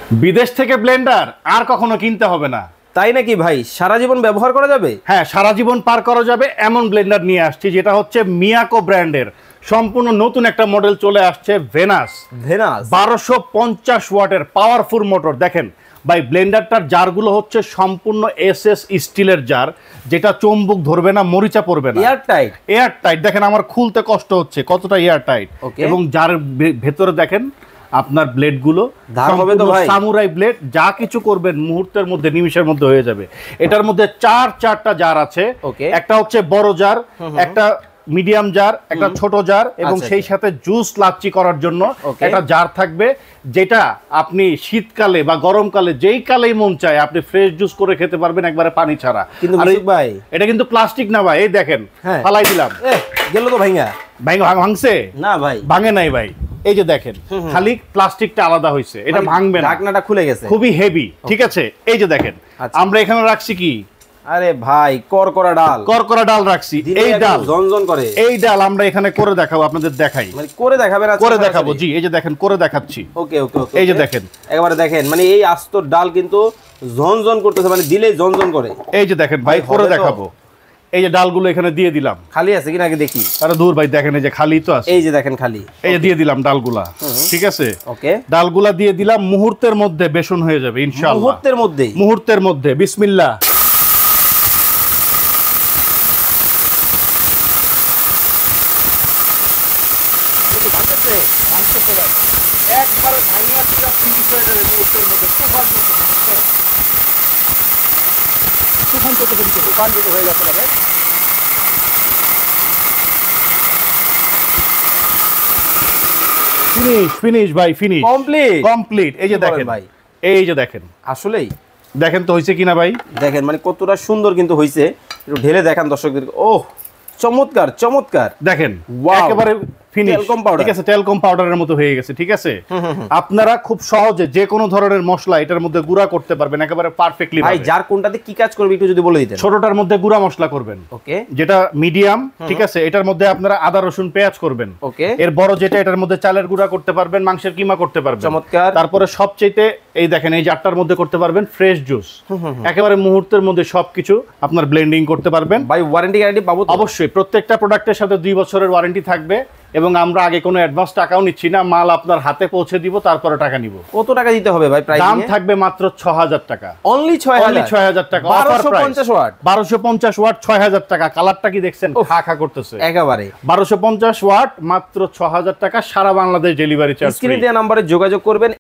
বিদেশ থেকে ব্লেন্ডার আর কখনো কিনতে হবে না। তাই নাকি ভাই? সারা জীবন ব্যবহার করা যাবে? হ্যাঁ, সারা জীবন পার করা যাবে এমন ব্লেন্ডার নিয়ে আসছি, যেটা হচ্ছে মিয়াকো ব্র্যান্ডের সম্পূর্ণ নতুন একটা মডেল চলে আসছে, ভেনাস। 1250 ওয়াটের পাওয়ারফুল মোটর। দেখেন ভাই, ব্লেন্ডারটার জারগুলো হচ্ছে সম্পূর্ণ এসএস স্টিলের জার, যেটা চুম্বক ধরবে না, মরিচা পড়বে না, এয়ার টাইট। দেখেন আমার খুলতে কষ্ট হচ্ছে, কতটা এয়ার টাইট। এবং যার ভেতরে দেখেন আপনার ব্লেডগুলো সামুরাই ব্লেড, যা কিছু করবেন মুহূর্তের মধ্যে, নিমিষের মধ্যে হয়ে যাবে। এটার মধ্যে চারটা জার আছে। একটা হচ্ছে বড় জার, একটা মিডিয়াম জার, একটা ছোট জার, এবং সেই সাথে জুস লাচ্ছি করার জন্য একটা জার থাকবে, যেটা আপনি শীতকালে বা গরমকালে যেই কালেই মন চায় আপনি ফ্রেশ জুস করে খেতে পারবেন একবারে পানি ছাড়া। কিন্তু ভাই এটা কিন্তু প্লাস্টিক না ভাই, এই দেখেন ফালাই দিলাম, গেল তো ভাঙছে না ভাই? ভাঙে নাই ভাই, এই যে দেখেন খালি প্লাস্টিকটা আলাদা হয়েছে, এটা ভাঙবে না, ঢাকনাটা খুলে গেছে, খুবই হেভি। ঠিক আছে, এই যে দেখেন আমরা এখানে রাখছি কি, আরে ভাই করকরা ডাল রাখছি। এই ডাল ঝনঝন করে, এই ডাল আমরা এখানে করে দেখাবো, আপনাদের দেখাই। মানে করে দেখাবেন? করে দেখাবো, জি। এই যে দেখেন করে দেখাচ্ছি। ওকে ওকে ওকে, এই যে দেখেন একবারে দেখেন, মানে এই আস্ত ডাল কিন্তু ঝনঝন করতেছে, মানে দিলেই ঝনঝন করে। এই যে দেখেন ভাই, করে দেখাবো। এই যে ডালগুলো এখানে দিয়ে দিলাম, খালি আছে কিনা আগে দেখি। আরে দূর ভাই, দেখেন এই যে খালি তো আছে, এই যে দেখেন খালি। এই যে দিয়ে দিলাম ডালগুলা, ঠিক আছে। ওকে, ডালগুলা দিয়ে দিলাম, মুহূর্তের মধ্যে বেসন হয়ে যাবে ইনশাআল্লাহ। মুহূর্তের মধ্যে বিসমিল্লাহ। একবারে ভাঙিয়া পুরো ফিনিশ হয়ে যাবে মুহূর্তের মধ্যে। তুফান হয়ে যাচ্ছে তবে ফিনিশ ভাই, ফিনিশ কমপ্লিট। এই যে দেখেন ভাই, এই যে দেখেন, আসলেই দেখেন তো হয়েছে কিনা ভাই, দেখেন মানে কতটা সুন্দর কিন্তু হয়েছে। একটু ঢেলে দেখান দর্শকদের। ওহ, চমৎকার চমৎকার, দেখেন একেবারে ফিনিশ। ঠিক আছে, টেলকম পাউডারের মতো হয়ে গেছে। ঠিক আছে, আপনারা খুব সহজে যে কোনো ধরনের মশলা এটার মধ্যে গুঁড়া করতে পারবেন একেবারে পারফেক্টলি। ভাই যার কোনটাতে কি কাজ করবে একটু যদি বলে দিতেন। ছোটটার মধ্যে গুঁড়া মশলা করবেন, ওকে। যেটা মিডিয়াম, ঠিক আছে, এটার মধ্যে আপনারা আদা রসুন পেঁয়াজ করবেন, ওকে। এর বড় যেটা, এটার মধ্যে চালের গুঁড়া করতে পারবেন, মাংসের কিমা করতে পারবেন। চমৎকার। তারপরে সবচেয়ে এই দেখেন, এই জারটার মধ্যে করতে পারবেন ফ্রেশ জুস, একেবারে মুহূর্তের মধ্যে সবকিছু আপনার ব্লেন্ডিং করতে পারবেন। ভাই ওয়ারেন্টি গ্যারান্টি পাবো? অবশ্যই, প্রত্যেকটা প্রোডাক্টের সাথে 2 বছরের ওয়ারেন্টি থাকবে, এবং আমরা আগে কোনো অ্যাডভান্স টাকাও নিচ্ছি না, মাল আপনার হাতে পৌঁছে দিব, তারপরে টাকা নিব। কত টাকা দিতে হবে ভাই? প্রাইস দাম থাকবে মাত্র 6000 টাকা, অনলি 6000 টাকা। 1250 ওয়াট, 1250 ওয়াট 6000 টাকা। কালারটা কি দেখছেন, খা করতেছে একেবারে। 1250 ওয়াট মাত্র 6000 টাকা, সারা বাংলাদেশ ডেলিভারি চার্জ। স্ক্রিনে দেওয়া নম্বরে যোগাযোগ করবেন।